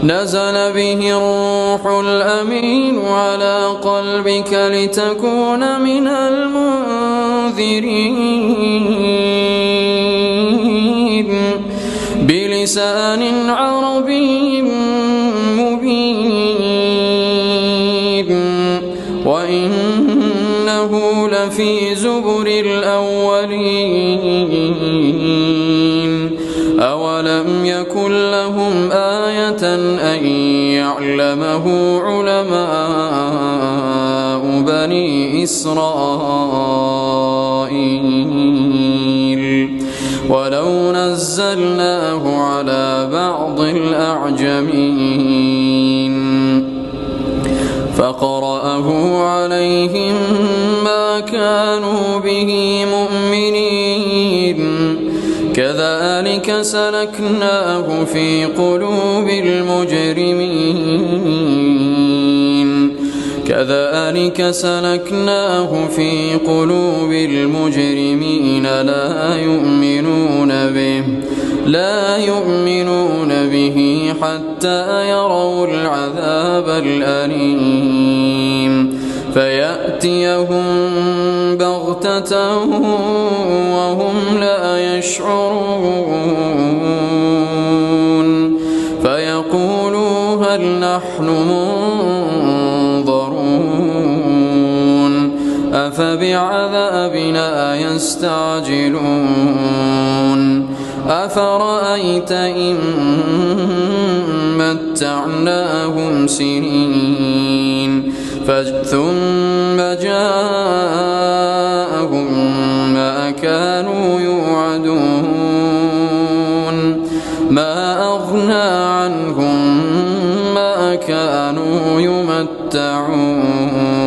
نزل به الروح الأمين على قلبك لتكون من المنذرين بلسان عربي مبين وإنه لفي زبر الأولين أولم يكن لهم آية أن يعلمه علماء بني إسرائيل ولو نزلناه على بعض الأعجمين فقرأه عليهم ما كانوا به مؤمنين كذلك سلكناه في قلوب المجرمين لا يؤمنون به حتى يروا العذاب الأليم فيأتيهم بغتة وهم لا يشعرون فيقولوا هل نحن منظرون أفبعذابنا يستعجلون أفرأيت إن متعناهم سنين ثم جاءهم ما كانوا يوعدون ما أغنى عنهم ما كانوا يمتعون